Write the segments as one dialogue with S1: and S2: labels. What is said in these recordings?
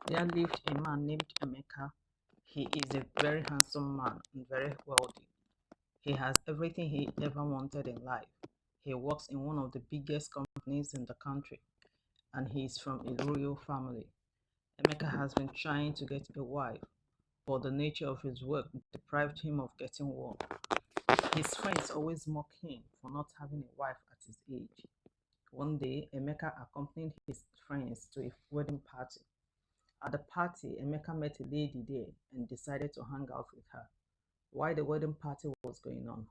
S1: There lived a man named Emeka. He is a very handsome man and very wealthy. He has everything he ever wanted in life. He works in one of the biggest companies in the country, and he is from a royal family. Emeka has been trying to get a wife, but the nature of his work deprived him of getting one. His friends always mock him for not having a wife at his age. One day, Emeka accompanied his friends to a wedding party. At the party, Emeka met a lady there and decided to hang out with her. While the wedding party was going on,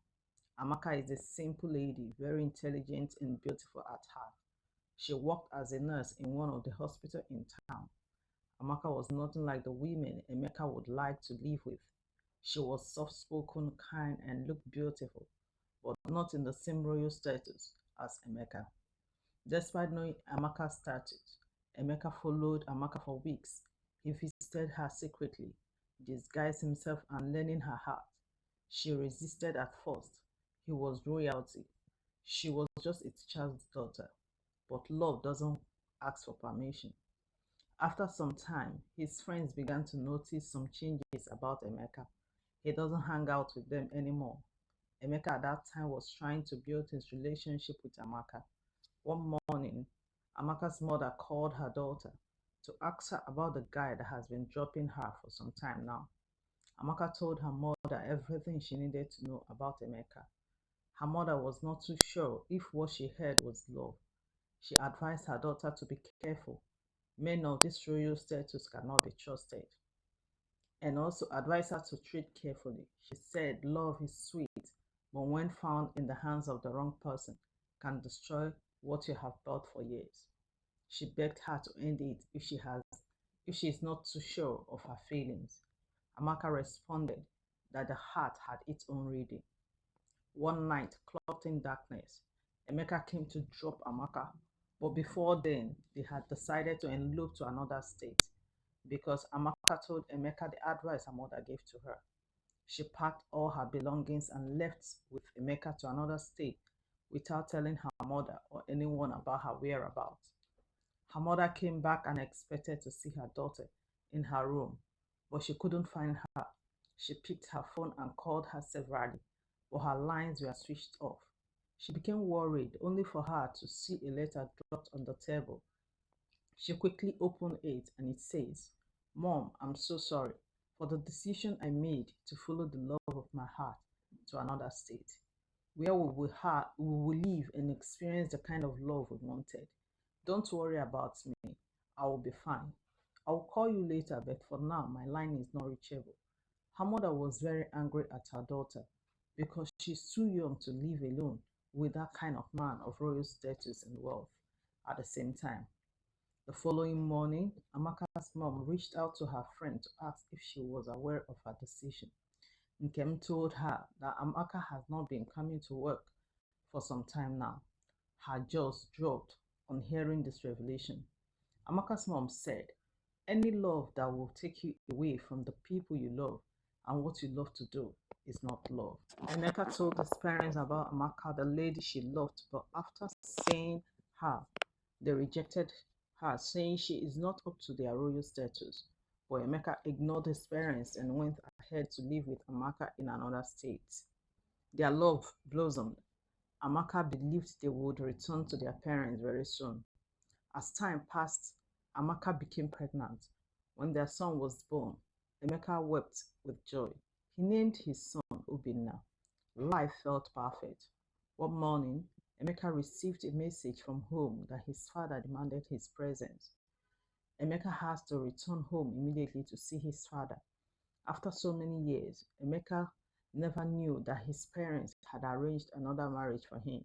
S1: Amaka is a simple lady, very intelligent and beautiful at heart. She worked as a nurse in one of the hospitals in town. Amaka was nothing like the women Emeka would like to live with. She was soft-spoken, kind, and looked beautiful, but not in the same royal status as Emeka. Despite knowing Amaka's status, Emeka followed Amaka for weeks. He visited her secretly, disguised himself and learning her heart. She resisted at first. He was royalty. She was just a teacher's daughter. But love doesn't ask for permission. After some time, his friends began to notice some changes about Emeka. He doesn't hang out with them anymore. Emeka at that time was trying to build his relationship with Amaka. One morning, Amaka's mother called her daughter to ask her about the guy that has been dropping her for some time now. Amaka told her mother everything she needed to know about Emeka. Her mother was not too sure if what she heard was love. She advised her daughter to be careful. Men of this royal status cannot be trusted, and also advised her to treat carefully. She said love is sweet, but when found in the hands of the wrong person, can destroy what you have built for years. She begged her to end it if she is not too sure of her feelings. Amaka responded that the heart had its own reading. One night, cloaked in darkness, Emeka came to drop Amaka, but before then, they had decided to elope to another state because Amaka told Emeka the advice her mother gave to her. She packed all her belongings and left with Emeka to another state without telling her mother or anyone about her whereabouts. Her mother came back and expected to see her daughter in her room, but she couldn't find her. She picked her phone and called her severally, but her lines were switched off. She became worried only for her to see a letter dropped on the table. She quickly opened it and it says, "Mom, I'm so sorry for the decision I made to follow the love of my heart to another state, where we will live and experience the kind of love we wanted. Don't worry about me. I will be fine. I will call you later, but for now, my line is not reachable." Her mother was very angry at her daughter because she's too young to live alone with that kind of man of royal status and wealth. At the same time, the following morning, Amaka's mom reached out to her friend to ask if she was aware of her decision. Nkem told her that Amaka has not been coming to work for some time now. Her jaw dropped on hearing this revelation. Amaka's mom said, "Any love that will take you away from the people you love and what you love to do is not love." Emeka told his parents about Amaka, the lady she loved, but after seeing her, they rejected her, saying she is not up to their royal status. But Emeka ignored his parents and went ahead to live with Amaka in another state. Their love blossomed. Amaka believed they would return to their parents very soon. As time passed, Amaka became pregnant. When their son was born, Emeka wept with joy. He named his son Obinna. Life felt perfect. One morning, Emeka received a message from home that his father demanded his presence. Emeka has to return home immediately to see his father. After so many years, Emeka never knew that his parents had arranged another marriage for him.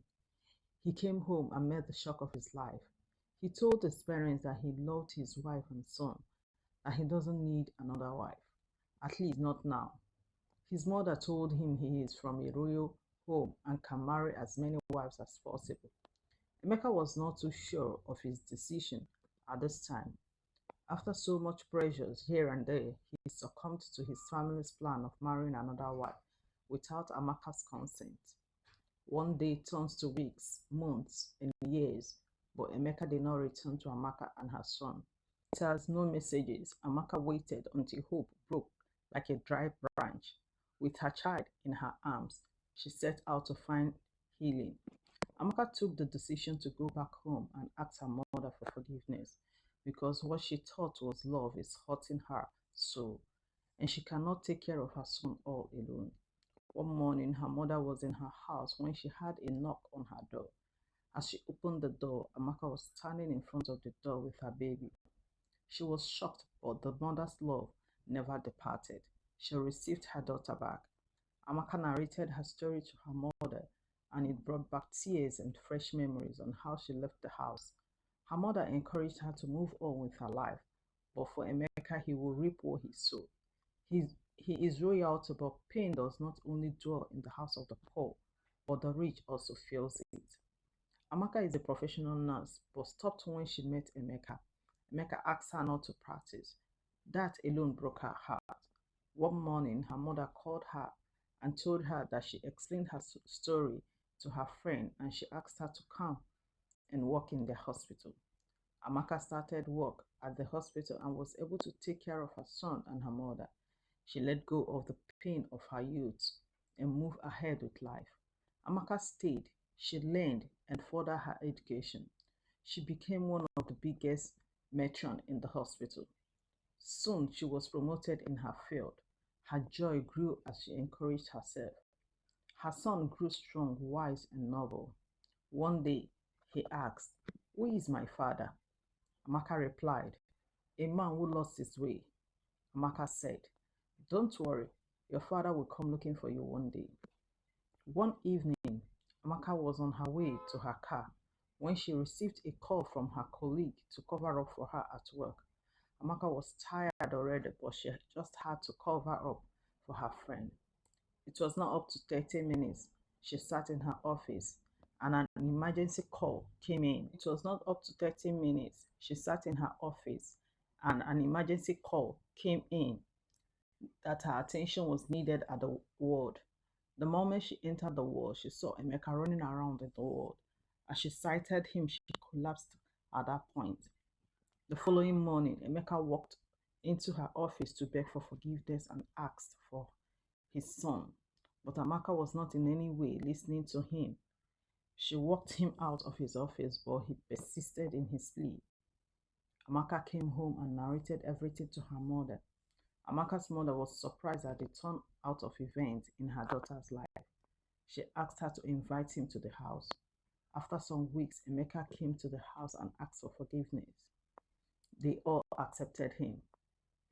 S1: He came home and met the shock of his life. He told his parents that he loved his wife and son, that he doesn't need another wife, at least not now. His mother told him he is from a royal home and can marry as many wives as possible. Emeka was not too sure of his decision at this time. After so much pressures here and there, he succumbed to his family's plan of marrying another wife without Amaka's consent. One day turns to weeks, months, and years, but Emeka did not return to Amaka and her son. It has no messages. Amaka waited until hope broke like a dry branch. With her child in her arms, she set out to find healing. Amaka took the decision to go back home and ask her mother for forgiveness because what she thought was love is hurting her so, and she cannot take care of her son all alone. One morning, her mother was in her house when she heard a knock on her door. As she opened the door, Amaka was standing in front of the door with her baby. She was shocked, but the mother's love never departed. She received her daughter back. Amaka narrated her story to her mother, and it brought back tears and fresh memories on how she left the house. Her mother encouraged her to move on with her life, but for Emeka, he will reap what he sowed. He is royalty, but pain does not only dwell in the house of the poor, but the rich also feels it. Amaka is a professional nurse, but stopped when she met Emeka. Emeka asked her not to practice. That alone broke her heart. One morning, her mother called her and told her that she explained her story to her friend and she asked her to come and work in the hospital. Amaka started work at the hospital and was able to take care of her son and her mother. She let go of the pain of her youth and moved ahead with life. Amaka stayed, she learned and furthered her education. She became one of the biggest matron in the hospital. Soon she was promoted in her field. Her joy grew as she encouraged herself. Her son grew strong, wise, and noble. One day he asked, "Who is my father?" Amaka replied, "A man who lost his way." Amaka said, "Don't worry, your father will come looking for you one day." One evening, Amaka was on her way to her car when she received a call from her colleague to cover up for her at work. Amaka was tired already, but she just had to cover up for her friend. It was not up to 30 minutes. She sat in her office and an emergency call came in. It was not up to 30 minutes. She sat in her office and an emergency call came in that her attention was needed at the ward. The moment she entered the ward, she saw Emeka running around in the ward. As she sighted him, she collapsed at that point. The following morning, Emeka walked into her office to beg for forgiveness and asked for his son. But Amaka was not in any way listening to him. She walked him out of his office, but he persisted in his plea. Amaka came home and narrated everything to her mother. Amaka's mother was surprised at the turn out of events in her daughter's life. She asked her to invite him to the house. After some weeks, Emeka came to the house and asked for forgiveness. They all accepted him.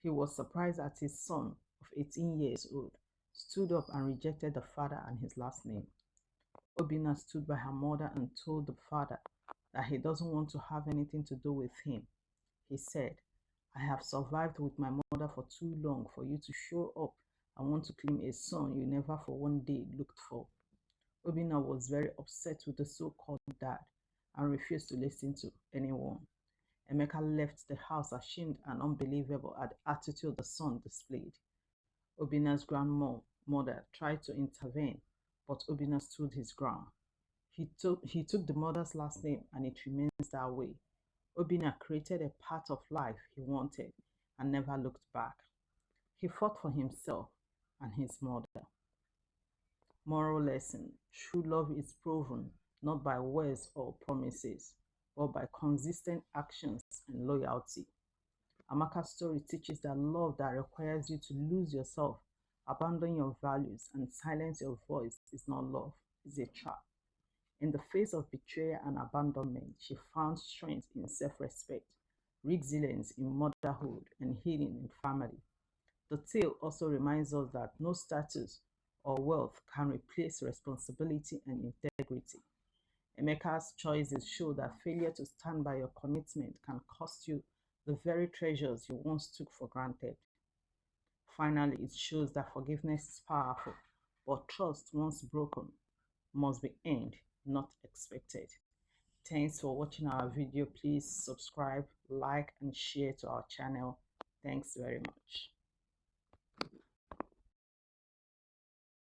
S1: He was surprised at his son of 18 years old stood up and rejected the father and his last name. Obinna stood by her mother and told the father that he doesn't want to have anything to do with him. He said, "I have survived with my mother for too long for you to show up and want to claim a son you never for one day looked for." Obinna was very upset with the so-called dad and refused to listen to anyone. Emeka left the house ashamed and unbelievable at the attitude the son displayed. Obinna's grandmother tried to intervene, but Obinna stood his ground. He took the mother's last name and it remains that way. Obinna created a path of life he wanted and never looked back. He fought for himself and his mother. Moral lesson: true love is proven not by words or promises, but by consistent actions and loyalty. Amaka's story teaches that love that requires you to lose yourself, abandon your values, and silence your voice is not love, it's a trap. In the face of betrayal and abandonment, she found strength in self-respect, resilience in motherhood, and healing in family. The tale also reminds us that no status or wealth can replace responsibility and integrity. Emeka's choices show that failure to stand by your commitment can cost you the very treasures you once took for granted. Finally, it shows that forgiveness is powerful, but trust, once broken, must be earned, not expected. Thanks for watching our video. Please subscribe, like, and share to our channel. Thanks very much.